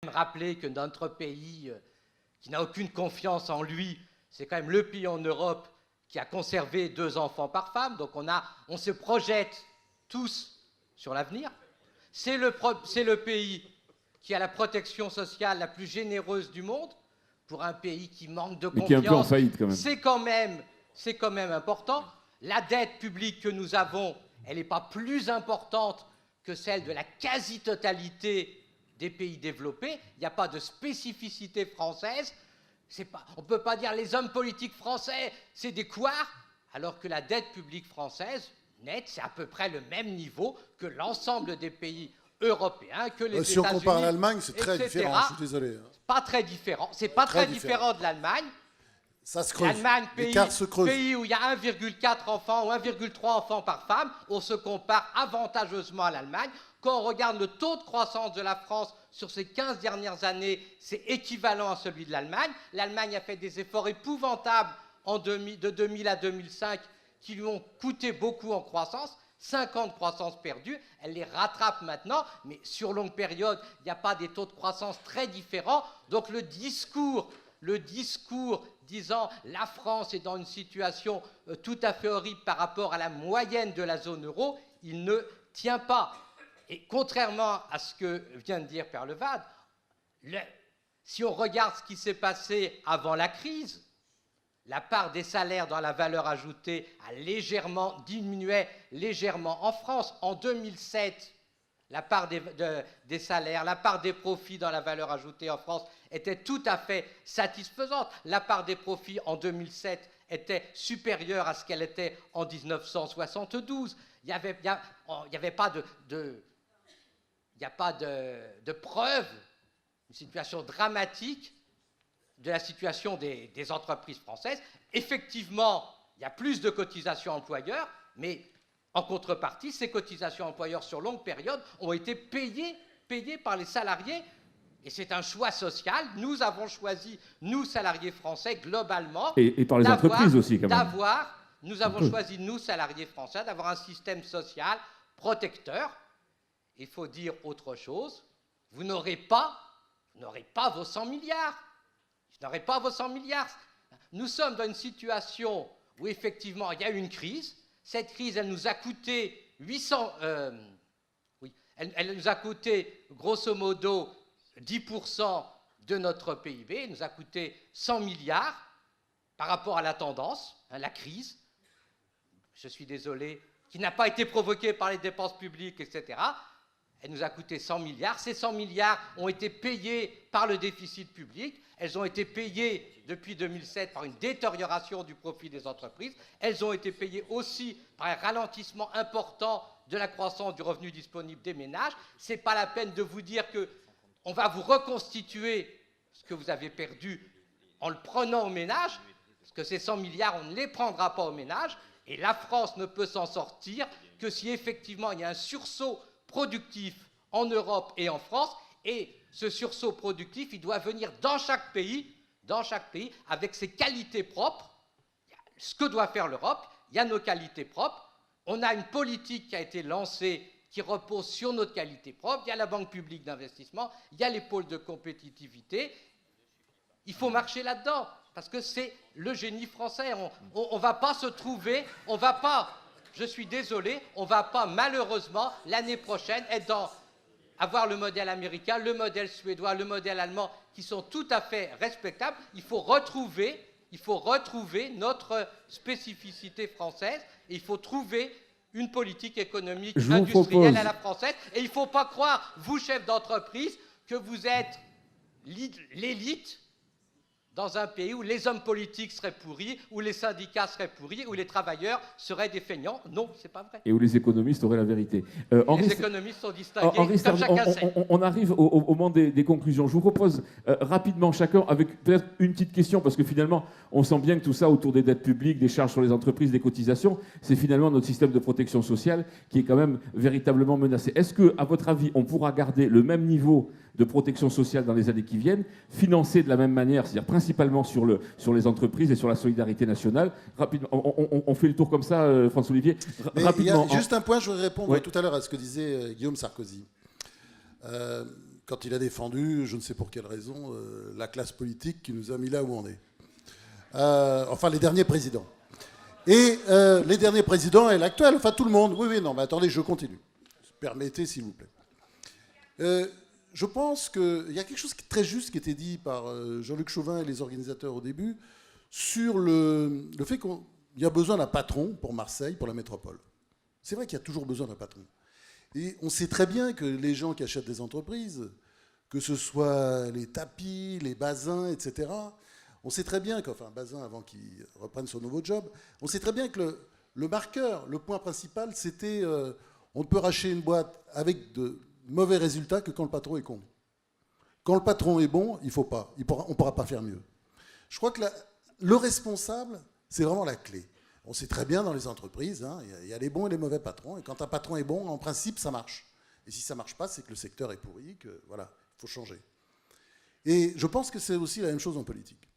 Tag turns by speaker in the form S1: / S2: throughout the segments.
S1: rappeler que notre pays, qui n'a aucune confiance en lui, c'est quand même le pays en Europe qui a conservé 2 enfants par femme. Donc on se projette tous sur l'avenir. C'est le pays qui a la protection sociale la plus généreuse du monde. Pour un pays qui manque de confiance,
S2: mais qui est un peu en faillite quand même.
S1: C'est quand même important. La dette publique que nous avons, elle n'est pas plus importante que celle de la quasi-totalité des pays développés. Il n'y a pas de spécificité française. On ne peut pas dire les hommes politiques français, c'est des couards, alors que la dette publique française, nette, c'est à peu près le même niveau que l'ensemble des pays européens, que les États-Unis.
S3: Si on compare l'Allemagne, c'est très différent, je suis désolé.
S1: Pas très différent. C'est pas très différent de l'Allemagne.
S3: Ça se creuse.
S1: L'Allemagne,
S3: se creuse.
S1: pays où il y a 1,4 enfants ou 1,3 enfants par femme, on se compare avantageusement à l'Allemagne. Quand on regarde le taux de croissance de la France sur ces 15 dernières années, c'est équivalent à celui de l'Allemagne. L'Allemagne a fait des efforts épouvantables de 2000 à 2005 qui lui ont coûté beaucoup en croissance. 5 ans de croissance perdue, elle les rattrape maintenant, mais sur longue période, il n'y a pas des taux de croissance très différents. Donc le discours disant la France est dans une situation tout à fait horrible par rapport à la moyenne de la zone euro, il ne tient pas. Et contrairement à ce que vient de dire Père Levade, si on regarde ce qui s'est passé avant la crise, la part des salaires dans la valeur ajoutée diminuait légèrement en France. En 2007, la part des salaires, la part des profits dans la valeur ajoutée en France était tout à fait satisfaisante. La part des profits en 2007 était supérieure à ce qu'elle était en 1972. Il n'y avait pas de preuve, une situation dramatique de la situation des entreprises françaises. Effectivement, il y a plus de cotisations employeurs, mais en contrepartie, ces cotisations employeurs sur longue période ont été payées par les salariés. Et c'est un choix social. Nous avons choisi, nous, salariés français, globalement...
S2: Et par les entreprises aussi, quand même.
S1: Nous avons choisi, nous, salariés français, d'avoir un système social protecteur. Il faut dire autre chose. Vous n'aurez pas vos 100 milliards. Vous n'aurez pas vos 100 milliards. Nous sommes dans une situation où, effectivement, il y a eu une crise. Cette crise, elle nous a coûté elle nous a coûté, grosso modo, 10% de notre PIB. Elle nous a coûté 100 milliards par rapport à la tendance, la crise. Je suis désolé, qui n'a pas été provoquée par les dépenses publiques, etc. Elle nous a coûté 100 milliards. Ces 100 milliards ont été payés par le déficit public. Elles ont été payées depuis 2007 par une détérioration du profit des entreprises. Elles ont été payées aussi par un ralentissement important de la croissance du revenu disponible des ménages. Ce n'est pas la peine de vous dire qu'on va vous reconstituer ce que vous avez perdu en le prenant aux ménages, parce que ces 100 milliards, on ne les prendra pas aux ménages. Et la France ne peut s'en sortir que si effectivement il y a un sursaut productif en Europe et en France, et ce sursaut productif, il doit venir dans chaque pays, avec ses qualités propres. Ce que doit faire l'Europe, il y a nos qualités propres. On a une politique qui a été lancée qui repose sur notre qualité propre. Il y a la Banque publique d'investissement, il y a les pôles de compétitivité. Il faut marcher là-dedans, parce que c'est le génie français. On ne va pas se trouver, je suis désolé, on ne va pas malheureusement l'année prochaine avoir le modèle américain, le modèle suédois, le modèle allemand, qui sont tout à fait respectables. Il faut retrouver notre spécificité française, et il faut trouver une politique économique industrielle à la française. Et il ne faut pas croire, vous, chefs d'entreprise, que vous êtes l'élite dans un pays où les hommes politiques seraient pourris, où les syndicats seraient pourris, où les travailleurs seraient des feignants. Non, c'est pas vrai.
S2: Et où les économistes auraient la vérité.
S1: Les économistes sont distingués, comme chacun sait.
S2: On arrive au moment des conclusions. Je vous propose rapidement chacun, avec peut-être une petite question, parce que finalement, on sent bien que tout ça autour des dettes publiques, des charges sur les entreprises, des cotisations, c'est finalement notre système de protection sociale qui est quand même véritablement menacé. Est-ce que, à votre avis, on pourra garder le même niveau de protection sociale dans les années qui viennent, financé de la même manière, c'est-à-dire principalement sur les entreprises et sur la solidarité nationale? Rapidement, on fait le tour comme ça, François-Olivier.
S3: Rapidement. Il y a juste un point, je voudrais répondre tout à l'heure à ce que disait Guillaume Sarkozy. quand il a défendu, je ne sais pour quelle raison, la classe politique qui nous a mis là où on est. Enfin, les derniers présidents. Et les derniers présidents et l'actuel, enfin tout le monde. Oui, non, mais attendez, je continue. Permettez, s'il vous plaît. Je pense qu'il y a quelque chose qui est très juste qui était dit par Jean-Luc Chauvin et les organisateurs au début sur le fait qu'il y a besoin d'un patron pour Marseille, pour la métropole. C'est vrai qu'il y a toujours besoin d'un patron. Et on sait très bien que les gens qui achètent des entreprises, que ce soit les tapis, les Bazin, etc., on sait très bien qu'enfin Bazin, avant qu'il reprenne son nouveau job, on sait très bien que le marqueur, le point principal, c'était on ne peut racheter une boîte avec de mauvais résultats que quand le patron est con. Quand le patron est bon, il faut pas. On ne pourra pas faire mieux. Je crois que le responsable, c'est vraiment la clé. On sait très bien dans les entreprises, hein, il y a les bons et les mauvais patrons. Et quand un patron est bon, en principe, ça marche. Et si ça ne marche pas, c'est que le secteur est pourri, que voilà, il faut changer. Et je pense que c'est aussi la même chose en politique.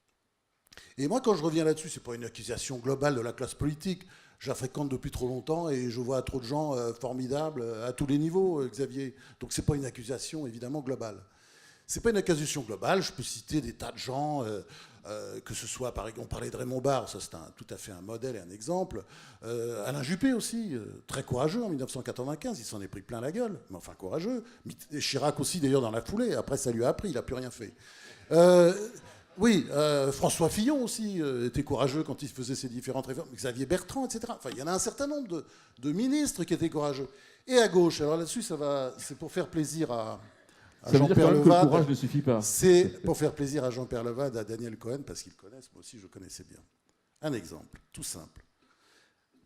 S3: Et moi, quand je reviens là-dessus, ce n'est pas une accusation globale de la classe politique. Je la fréquente depuis trop longtemps et je vois trop de gens formidables à tous les niveaux, Xavier. Donc ce n'est pas une accusation, évidemment, globale. Ce n'est pas une accusation globale. Je peux citer des tas de gens, que ce soit, par exemple, on parlait de Raymond Barre, ça c'est tout à fait un modèle et un exemple. Alain Juppé aussi, très courageux en 1995, il s'en est pris plein la gueule, mais enfin courageux. Et Chirac aussi, d'ailleurs, dans la foulée. Après, ça lui a appris, il n'a plus rien fait. Oui, François Fillon aussi était courageux quand il faisait ses différentes réformes. Xavier Bertrand, etc. Enfin, il y en a un certain nombre de ministres qui étaient courageux. Et à gauche, alors là-dessus, c'est pour faire plaisir à Jean-Pierre Levade.
S2: Le courage ne suffit pas.
S3: C'est pour faire plaisir à Jean-Pierre Levade, à Daniel Cohen, parce qu'ils le connaissent. Moi aussi, je le connaissais bien. Un exemple, tout simple.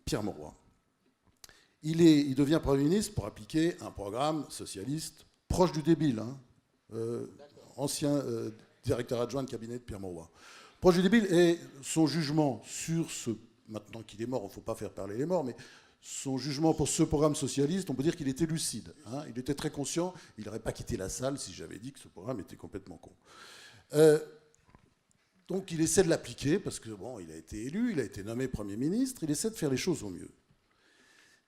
S3: Pierre Mauroy. Il devient Premier ministre pour appliquer un programme socialiste proche du débile. Hein. Ancien directeur adjoint de cabinet de Pierre Mauroy. Proche du débile, et son jugement sur ce... Maintenant qu'il est mort, il ne faut pas faire parler les morts, mais son jugement pour ce programme socialiste, on peut dire qu'il était lucide. Hein. Il était très conscient, il n'aurait pas quitté la salle si j'avais dit que ce programme était complètement con. Donc il essaie de l'appliquer, parce que bon, il a été élu, il a été nommé Premier ministre, il essaie de faire les choses au mieux.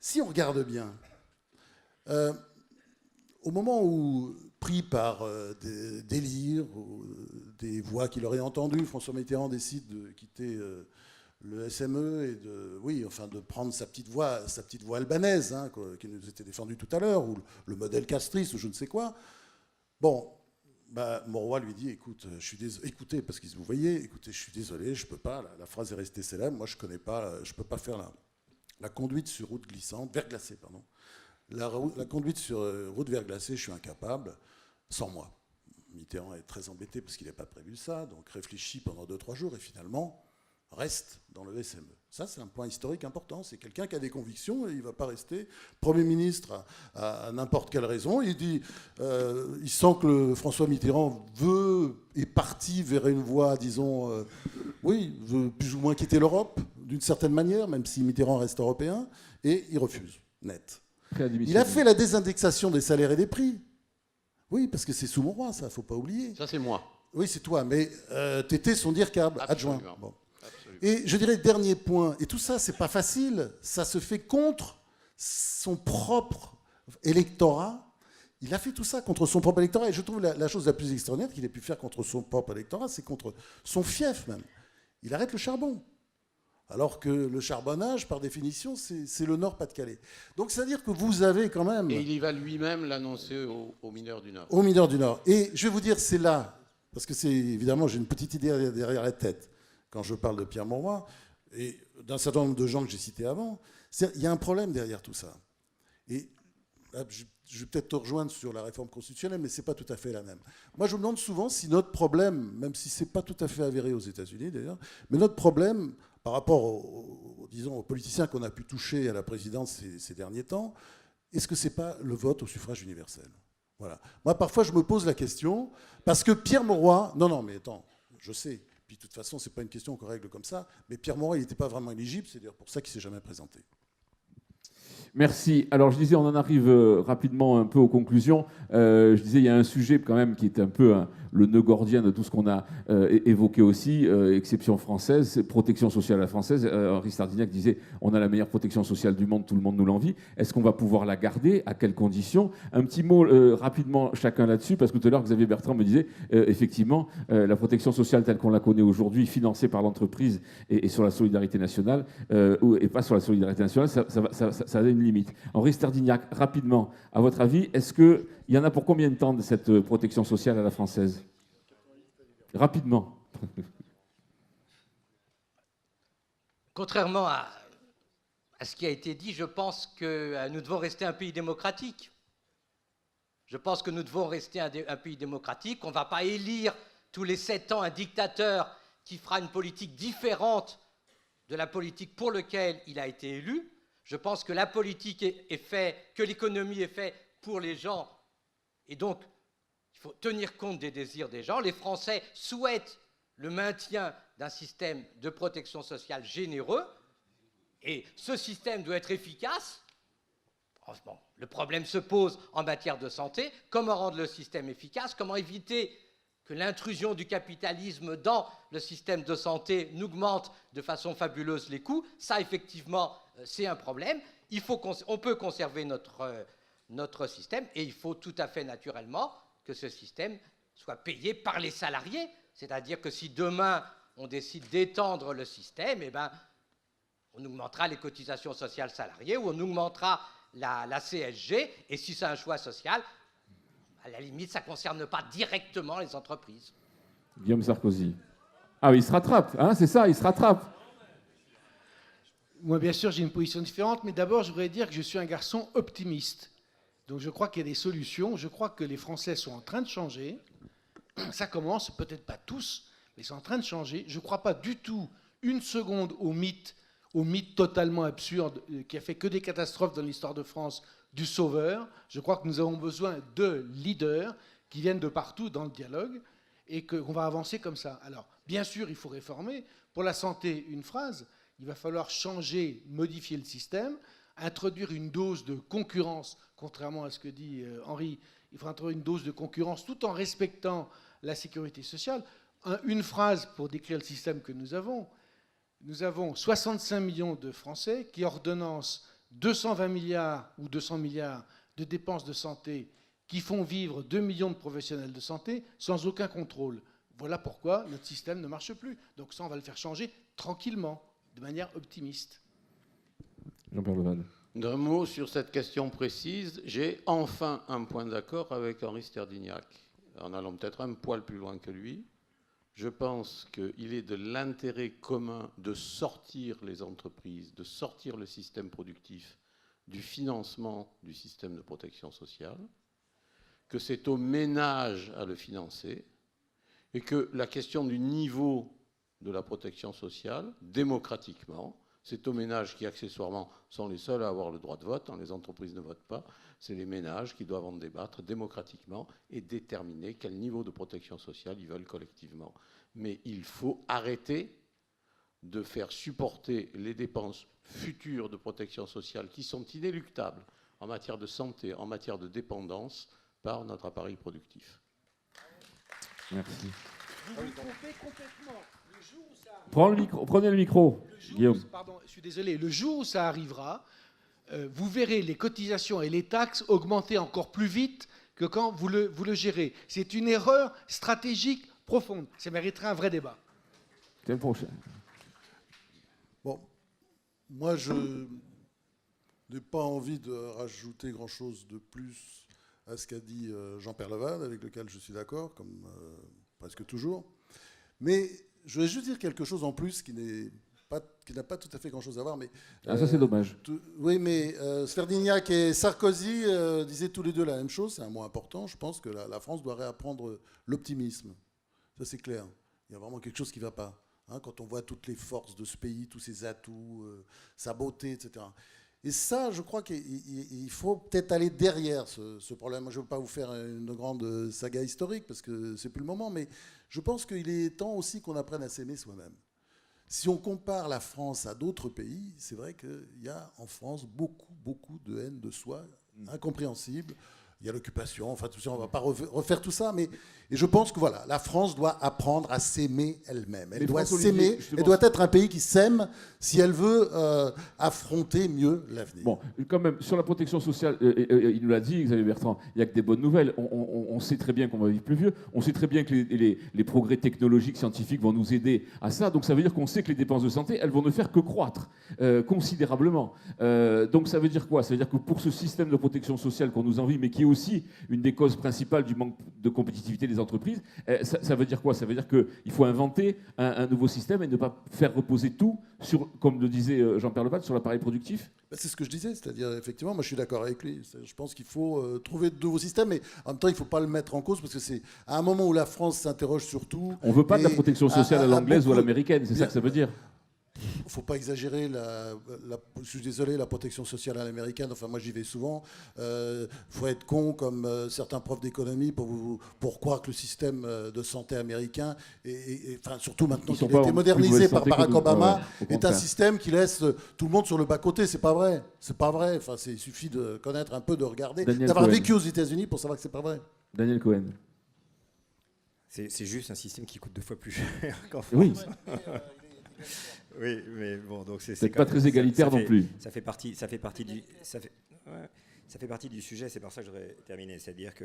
S3: Si on regarde bien, au moment où, pris par des délires, des voix qu'il aurait entendues, François Mitterrand décide de quitter le SME et de prendre sa petite voix albanaise, hein, qui nous était défendue tout à l'heure, ou le modèle castriste, ou je ne sais quoi. Bon, Mauroy lui dit, écoute, je suis désolé, écoutez, parce que vous voyez, écoutez, je suis désolé, je peux pas, la phrase est restée célèbre, moi je connais pas, je peux pas faire la conduite sur route glissante, verglacée, pardon. La conduite sur route verglacée, je suis incapable, sans moi. Mitterrand est très embêté parce qu'il n'a pas prévu ça, donc réfléchit pendant 2-3 jours et finalement reste dans le SME. Ça, c'est un point historique important. C'est quelqu'un qui a des convictions et il ne va pas rester Premier ministre à n'importe quelle raison. Il dit, il sent que François Mitterrand est parti vers une voie, disons, veut plus ou moins quitter l'Europe, d'une certaine manière, même si Mitterrand reste européen, et il refuse, net. Il a fait la désindexation des salaires et des prix. Oui, parce que c'est sous Mauroy, ça, il ne faut pas oublier.
S4: Ça, c'est moi.
S3: Oui, c'est toi, mais tu étais son DIRCAB, adjoint. Bon.
S4: Absolument.
S3: Et je dirais, dernier point, et tout ça, c'est pas facile, ça se fait contre son propre électorat. Il a fait tout ça contre son propre électorat, et je trouve la chose la plus extraordinaire qu'il ait pu faire contre son propre électorat, c'est contre son fief même. Il arrête le charbon. Alors que le charbonnage, par définition, c'est le Nord-Pas-de-Calais. Donc, c'est-à-dire que vous avez quand même...
S4: Et il y va lui-même l'annoncer aux mineurs du Nord.
S3: Aux mineurs du Nord. Et je vais vous dire, c'est là, parce que c'est évidemment, j'ai une petite idée derrière la tête quand je parle de Pierre Mauroy, et d'un certain nombre de gens que j'ai cités avant. Il y a un problème derrière tout ça. Et là, je vais peut-être te rejoindre sur la réforme constitutionnelle, mais ce n'est pas tout à fait la même. Moi, je me demande souvent si notre problème, même si ce n'est pas tout à fait avéré aux États-Unis d'ailleurs, mais notre problème... par rapport aux politiciens qu'on a pu toucher à la présidence ces derniers temps, est-ce que ce n'est pas le vote au suffrage universel? Voilà. Moi, parfois, je me pose la question, parce que Pierre Mauroy... Non, mais attends, je sais. Puis, de toute façon, ce n'est pas une question qu'on règle comme ça. Mais Pierre Mauroy, il n'était pas vraiment éligible. C'est d'ailleurs pour ça qu'il ne s'est jamais présenté.
S2: Merci. Alors je disais, on en arrive rapidement un peu aux conclusions. Je disais, il y a un sujet quand même qui est un peu le nœud gordien de tout ce qu'on a évoqué aussi, exception française, c'est protection sociale à la française. Henri Sardignac disait, on a la meilleure protection sociale du monde, tout le monde nous l'envie. Est-ce qu'on va pouvoir la garder? À quelles conditions? Un petit mot rapidement chacun là-dessus, parce que tout à l'heure Xavier Bertrand me disait, effectivement, la protection sociale telle qu'on la connaît aujourd'hui, financée par l'entreprise et sur la solidarité nationale, et pas sur la solidarité nationale, ça a une limite. Henri Sardignac, rapidement, à votre avis, est-ce qu'il y en a pour combien de temps de cette protection sociale à la française? Rapidement.
S1: Contrairement à ce qui a été dit, je pense que nous devons rester un pays démocratique. Je pense que nous devons rester un pays démocratique. On ne va pas élire tous les 7 ans un dictateur qui fera une politique différente de la politique pour laquelle il a été élu. Je pense que la politique est faite, que l'économie est faite pour les gens. Et donc, il faut tenir compte des désirs des gens. Les Français souhaitent le maintien d'un système de protection sociale généreux. Et ce système doit être efficace. Franchement, le problème se pose en matière de santé. Comment rendre le système efficace? Comment éviter que l'intrusion du capitalisme dans le système de santé n'augmente de façon fabuleuse les coûts? Ça, effectivement, c'est un problème. On peut conserver notre système et il faut tout à fait naturellement que ce système soit payé par les salariés. C'est-à-dire que si demain, on décide d'étendre le système, eh ben, on augmentera les cotisations sociales salariées ou on augmentera la CSG. Et si c'est un choix social, à la limite, ça ne concerne pas directement les entreprises.
S2: Guillaume Sarkozy. Ah oui, il se rattrape, hein, c'est ça, il se rattrape.
S5: Moi, bien sûr, j'ai une position différente, mais d'abord, je voudrais dire que je suis un garçon optimiste. Donc, je crois qu'il y a des solutions. Je crois que les Français sont en train de changer. Ça commence, peut-être pas tous, mais c'est en train de changer. Je ne crois pas du tout une seconde au mythe totalement absurde qui a fait que des catastrophes dans l'histoire de France du sauveur. Je crois que nous avons besoin de leaders qui viennent de partout dans le dialogue et qu'on va avancer comme ça. Alors, bien sûr, il faut réformer. Pour la santé, une phrase, il va falloir changer, modifier le système, introduire une dose de concurrence, contrairement à ce que dit Henri, il faut introduire une dose de concurrence tout en respectant la sécurité sociale. Une phrase pour décrire le système que nous avons. Nous avons 65 millions de Français qui ordonnancent 220 milliards ou 200 milliards de dépenses de santé qui font vivre 2 millions de professionnels de santé sans aucun contrôle. Voilà pourquoi notre système ne marche plus. Donc ça, on va le faire changer tranquillement, de manière optimiste.
S2: Jean-Pierre Leval.
S4: D'un mot sur cette question précise, j'ai enfin un point d'accord avec Henri Sardignac, en allant peut-être un poil plus loin que lui. Je pense qu'il est de l'intérêt commun de sortir les entreprises, de sortir le système productif du financement du système de protection sociale, que c'est aux ménages à le financer, et que la question du niveau de la protection sociale, démocratiquement, c'est aux ménages qui, accessoirement, sont les seuls à avoir le droit de vote. Les entreprises ne votent pas. C'est les ménages qui doivent en débattre démocratiquement et déterminer quel niveau de protection sociale ils veulent collectivement. Mais il faut arrêter de faire supporter les dépenses futures de protection sociale qui sont inéluctables en matière de santé, en matière de dépendance, par notre appareil productif.
S2: Merci.
S5: Vous vous trompez complètement. Le jour où ça arrive,
S2: Prenez le micro, Guillaume.
S5: Pardon, je suis désolé. Le jour où ça arrivera, vous verrez les cotisations et les taxes augmenter encore plus vite que quand vous le gérez. C'est une erreur stratégique profonde. Ça mériterait un vrai débat.
S2: C'est le prochain.
S3: Bon, moi, je n'ai pas envie de rajouter grand-chose de plus à ce qu'a dit Jean-Pierre Leval, avec lequel je suis d'accord, comme presque toujours. Mais je vais juste dire quelque chose en plus qui n'a pas tout à fait grand-chose à voir. Mais,
S2: ça, c'est dommage.
S3: Oui, mais Sardignac et Sarkozy disaient tous les deux la même chose. C'est un mot important. Je pense que la France doit réapprendre l'optimisme. Ça, c'est clair. Il y a vraiment quelque chose qui ne va pas. Hein, quand on voit toutes les forces de ce pays, tous ses atouts, sa beauté, etc. Et ça, je crois qu'il faut peut-être aller derrière ce problème. Moi, je ne veux pas vous faire une grande saga historique, parce que ce n'est plus le moment, mais je pense qu'il est temps aussi qu'on apprenne à s'aimer soi-même. si on compare la France à d'autres pays, c'est vrai qu'il y a en France beaucoup de haine de soi, incompréhensible. Il y a l'occupation, enfin tout ça, on ne va pas refaire tout ça, mais et je pense que voilà, la France doit apprendre à s'aimer elle-même. Elle doit s'aimer, elle doit être un pays qui s'aime si elle veut affronter mieux l'avenir.
S2: Bon, quand même, sur la protection sociale, il nous l'a dit, Xavier Bertrand, il n'y a que des bonnes nouvelles. On sait très bien qu'on va vivre plus vieux, on sait très bien que les progrès technologiques, scientifiques vont nous aider à ça, donc ça veut dire qu'on sait que les dépenses de santé, elles vont ne faire que croître considérablement. Donc ça veut dire quoi? Ça veut dire que pour ce système de protection sociale qu'on nous envie, mais qui est aussi une des causes principales du manque de compétitivité des entreprises, ça veut dire quoi? Ça veut dire qu'il faut inventer un nouveau système et ne pas faire reposer tout sur, comme le disait Jean-Pierre Lepat, sur l'appareil productif.
S3: C'est ce que je disais, c'est-à-dire effectivement, moi je suis d'accord avec lui. Je pense qu'il faut trouver de nouveaux systèmes, mais en même temps il ne faut pas le mettre en cause parce que c'est à un moment où la France s'interroge sur tout.
S2: On ne veut pas de la protection sociale à l'anglaise ou à l'américaine, c'est ça que ça veut dire.
S3: Il ne faut pas exagérer, je suis désolé, la protection sociale à l'américaine, enfin moi j'y vais souvent. Il faut être con comme certains profs d'économie pour croire que le système de santé américain, enfin, surtout maintenant qu'il a été modernisé par Barack Obama, est un système qui laisse tout le monde sur le bas-côté. C'est pas vrai. C'est pas vrai. Enfin, il suffit de connaître un peu, de regarder, d'avoir vécu aux États-Unis pour savoir que c'est pas vrai.
S2: Daniel Cohen.
S6: C'est juste un système qui coûte 2 fois plus cher qu'en France.
S2: Oui.
S6: Oui, mais bon, donc
S2: c'est pas très égalitaire non plus.
S6: Ça fait partie du sujet. C'est par ça que je voudrais terminer, c'est-à-dire que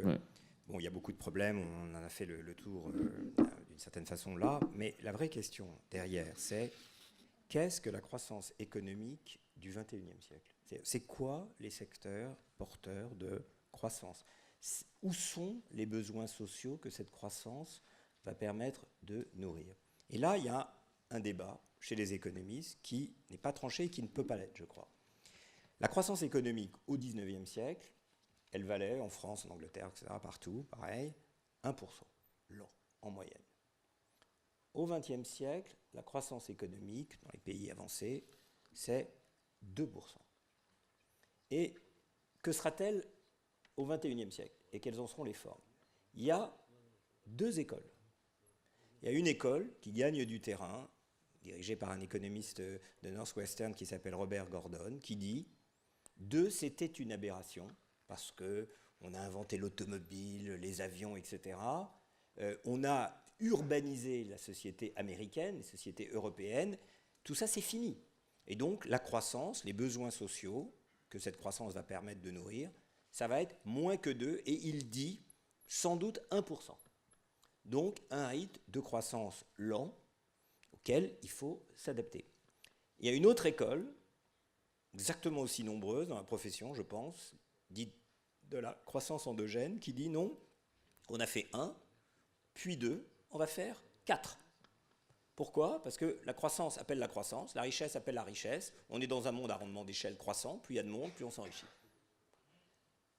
S6: bon, il y a beaucoup de problèmes. On en a fait le tour d'une certaine façon là, mais la vraie question derrière, c'est qu'est-ce que la croissance économique du 21e siècle? C'est quoi les secteurs porteurs de croissance? Où sont les besoins sociaux que cette croissance va permettre de nourrir? Et là, il y a un débat chez les économistes qui n'est pas tranché et qui ne peut pas l'être, je crois. La croissance économique au XIXe siècle, elle valait en France, en Angleterre, etc., partout, pareil, 1% l'an, en moyenne. Au XXe siècle, la croissance économique dans les pays avancés, c'est 2%. Et que sera-t-elle au XXIe siècle? Et quelles en seront les formes? Il y a 2 écoles. Il y a une école qui gagne du terrain, dirigée par un économiste de Northwestern qui s'appelle Robert Gordon, qui dit « 2, c'était une aberration, parce qu'on a inventé l'automobile, les avions, etc. On a urbanisé la société américaine, les sociétés européennes. Tout ça, c'est fini. Et donc, la croissance, les besoins sociaux que cette croissance va permettre de nourrir, ça va être moins que 2, et il dit sans doute 1%. Donc, un rythme de croissance lent, auquel il faut s'adapter. Il y a une autre école, exactement aussi nombreuse dans la profession, je pense, dite de la croissance endogène, qui dit non, on a fait 1, puis 2, on va faire 4. Pourquoi? Parce que la croissance appelle la croissance, la richesse appelle la richesse, on est dans un monde à rendement d'échelle croissant, plus il y a de monde, plus on s'enrichit.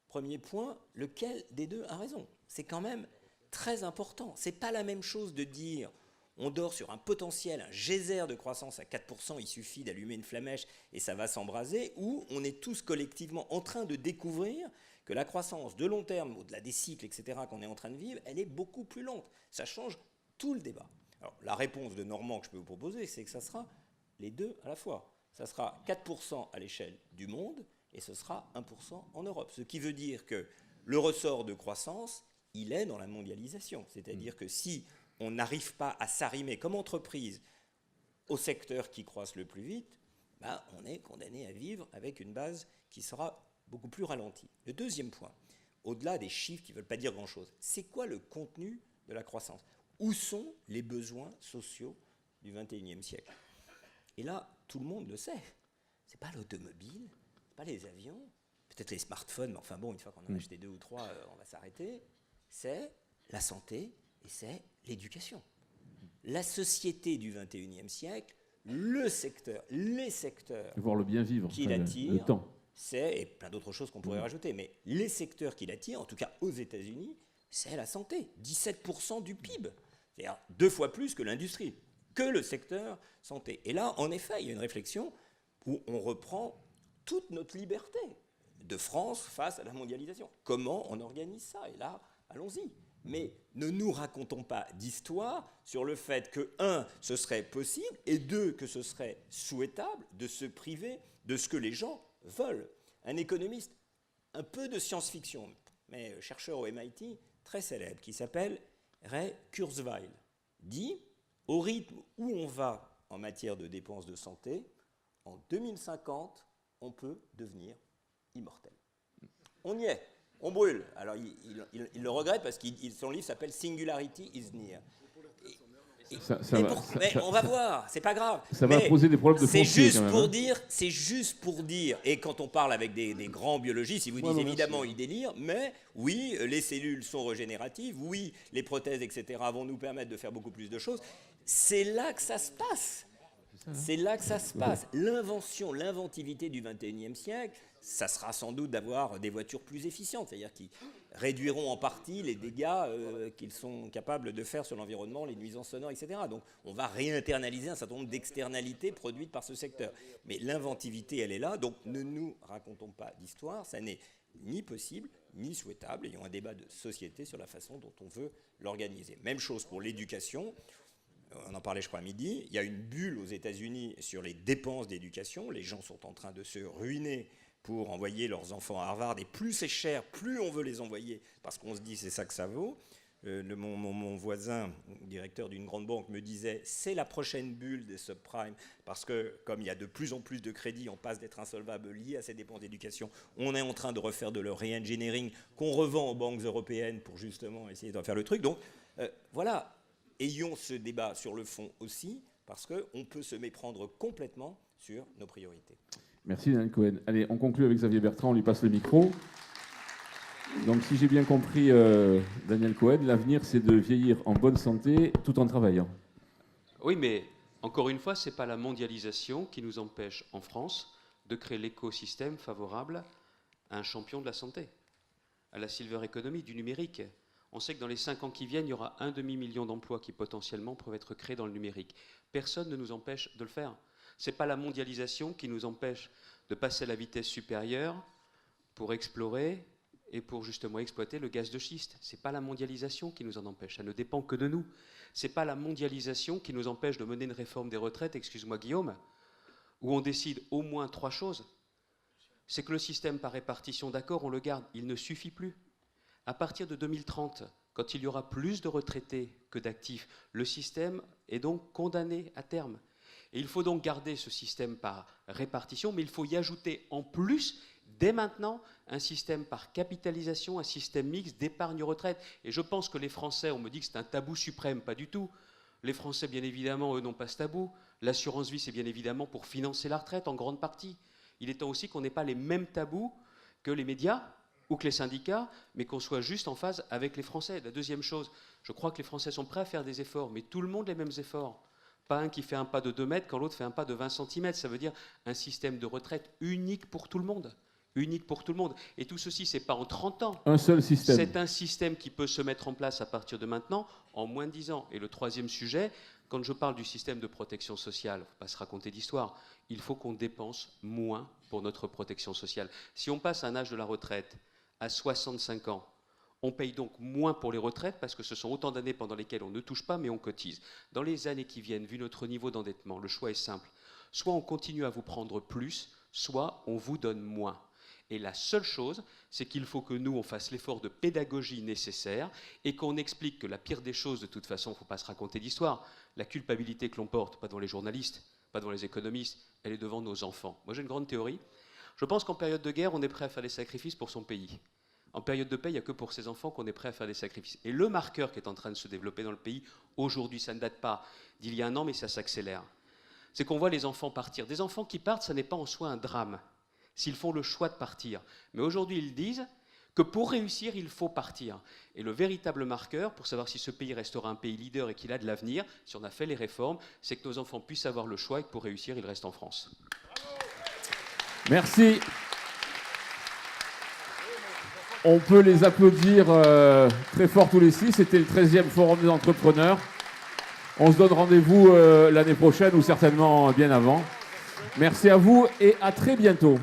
S6: Premier point, lequel des deux a raison? C'est quand même très important. Ce n'est pas la même chose de dire on dort sur un potentiel, un geyser de croissance à 4%, il suffit d'allumer une flamèche et ça va s'embraser, ou on est tous collectivement en train de découvrir que la croissance de long terme, au-delà des cycles, etc., qu'on est en train de vivre, elle est beaucoup plus lente. Ça change tout le débat. Alors, la réponse de Normand que je peux vous proposer, c'est que ça sera les deux à la fois. Ça sera 4% à l'échelle du monde et ce sera 1% en Europe. Ce qui veut dire que le ressort de croissance, il est dans la mondialisation. C'est-à-dire que si on n'arrive pas à s'arrimer comme entreprise au secteur qui croisse le plus vite, on est condamné à vivre avec une base qui sera beaucoup plus ralentie. Le deuxième point, au-delà des chiffres qui ne veulent pas dire grand-chose, c'est quoi le contenu de la croissance? Où sont les besoins sociaux du XXIe siècle? Et là, tout le monde le sait. Ce n'est pas l'automobile, ce n'est pas les avions, peut-être les smartphones, mais enfin bon, une fois qu'on en a acheté 2 ou 3, on va s'arrêter. C'est la santé et c'est l'éducation. La société du XXIe siècle, les secteurs
S2: voir le bien vivre,
S6: qui l'attirent, c'est, et plein d'autres choses qu'on pourrait rajouter, mais les secteurs qui l'attirent, en tout cas aux États-Unis, c'est la santé. 17% du PIB, c'est-à-dire 2 fois plus que l'industrie, que le secteur santé. Et là, en effet, il y a une réflexion où on reprend toute notre liberté de France face à la mondialisation. Comment on organise ça? Et là, allons-y. Mais ne nous racontons pas d'histoire sur le fait que, 1, ce serait possible, et 2, que ce serait souhaitable de se priver de ce que les gens veulent. Un économiste, un peu de science-fiction, mais chercheur au MIT, très célèbre, qui s'appelle Ray Kurzweil, dit, au rythme où on va en matière de dépenses de santé, en 2050, on peut devenir immortel. On y est, on brûle. Alors il le regrette parce que son livre s'appelle Singularity is Near. Mais on va voir, c'est pas grave.
S2: Ça va poser des problèmes de foncier.
S6: C'est juste pour dire, et quand on parle avec des grands biologistes, ils vous disent évidemment ils délirent, mais oui, les cellules sont régénératives, oui, les prothèses, etc. vont nous permettre de faire beaucoup plus de choses. C'est là que ça se passe. C'est là que ça se passe. L'inventivité du XXIe siècle, ça sera sans doute d'avoir des voitures plus efficientes, c'est-à-dire qui réduiront en partie les dégâts qu'ils sont capables de faire sur l'environnement, les nuisances sonores, etc. Donc on va réinternaliser un certain nombre d'externalités produites par ce secteur. Mais l'inventivité, elle est là, donc ne nous racontons pas d'histoire, ça n'est ni possible, ni souhaitable. Ayons un débat de société sur la façon dont on veut l'organiser. Même chose pour l'éducation. On en parlait, je crois, à midi. Il y a une bulle aux États-Unis sur les dépenses d'éducation. Les gens sont en train de se ruiner pour envoyer leurs enfants à Harvard. Et plus c'est cher, plus on veut les envoyer, parce qu'on se dit c'est ça que ça vaut. Mon voisin, directeur d'une grande banque, me disait c'est la prochaine bulle des subprimes, parce que comme il y a de plus en plus de crédits, on passe d'être insolvable lié à ces dépenses d'éducation. On est en train de refaire de le re-engineering qu'on revend aux banques européennes pour justement essayer de faire le truc. Donc voilà. Ayons ce débat sur le fond aussi, parce qu'on peut se méprendre complètement sur nos priorités.
S2: Merci Daniel Cohen. Allez, on conclut avec Xavier Bertrand, on lui passe le micro. Donc si j'ai bien compris, Daniel Cohen, l'avenir c'est de vieillir en bonne santé tout en travaillant.
S7: Oui, mais encore une fois, ce n'est pas la mondialisation qui nous empêche en France de créer l'écosystème favorable à un champion de la santé, à la silver economy, du numérique. On sait que dans les 5 ans qui viennent, il y aura 1,5 million d'emplois qui potentiellement peuvent être créés dans le numérique. Personne ne nous empêche de le faire. Ce n'est pas la mondialisation qui nous empêche de passer à la vitesse supérieure pour explorer et pour justement exploiter le gaz de schiste. Ce n'est pas la mondialisation qui nous en empêche, ça ne dépend que de nous. Ce n'est pas la mondialisation qui nous empêche de mener une réforme des retraites, excuse-moi Guillaume, où on décide au moins 3 choses. C'est que le système par répartition, d'accord, on le garde, il ne suffit plus. À partir de 2030, quand il y aura plus de retraités que d'actifs, le système est donc condamné à terme. Et il faut donc garder ce système par répartition, mais il faut y ajouter en plus, dès maintenant, un système par capitalisation, un système mixte d'épargne-retraite. Et je pense que les Français, on me dit que c'est un tabou suprême, pas du tout. Les Français, bien évidemment, eux, n'ont pas ce tabou. L'assurance vie, c'est bien évidemment pour financer la retraite, en grande partie. Il est temps aussi qu'on n'ait pas les mêmes tabous que les médias, ou que les syndicats, mais qu'on soit juste en phase avec les Français. La deuxième chose, je crois que les Français sont prêts à faire des efforts, mais tout le monde les mêmes efforts. Pas un qui fait un pas de 2 mètres quand l'autre fait un pas de 20 cm. Ça veut dire un système de retraite unique pour tout le monde. Unique pour tout le monde. Et tout ceci, ce n'est pas en 30 ans.
S2: Un seul système.
S7: C'est un système qui peut se mettre en place à partir de maintenant, en moins de 10 ans. Et le troisième sujet, quand je parle du système de protection sociale, il ne faut pas se raconter d'histoire, il faut qu'on dépense moins pour notre protection sociale. Si on passe à un âge de la retraite à 65 ans, on paye donc moins pour les retraites parce que ce sont autant d'années pendant lesquelles on ne touche pas mais on cotise. Dans les années qui viennent, vu notre niveau d'endettement, le choix est simple. Soit on continue à vous prendre plus, soit on vous donne moins. Et la seule chose, c'est qu'il faut que nous, on fasse l'effort de pédagogie nécessaire et qu'on explique que la pire des choses, de toute façon, il ne faut pas se raconter d'histoire, la culpabilité que l'on porte, pas devant les journalistes, pas devant les économistes, elle est devant nos enfants. Moi, j'ai une grande théorie. Je pense qu'en période de guerre, on est prêt à faire des sacrifices pour son pays. En période de paix, il n'y a que pour ses enfants qu'on est prêt à faire des sacrifices. Et le marqueur qui est en train de se développer dans le pays, aujourd'hui, ça ne date pas d'il y a 1 an, mais ça s'accélère. C'est qu'on voit les enfants partir. Des enfants qui partent, ça n'est pas en soi un drame, s'ils font le choix de partir. Mais aujourd'hui, ils disent que pour réussir, il faut partir. Et le véritable marqueur, pour savoir si ce pays restera un pays leader et qu'il a de l'avenir, si on a fait les réformes, c'est que nos enfants puissent avoir le choix et que pour réussir, ils restent en France.
S2: Merci. On peut les applaudir très fort tous les 6. C'était le 13e Forum des entrepreneurs. On se donne rendez-vous l'année prochaine ou certainement bien avant. Merci à vous et à très bientôt.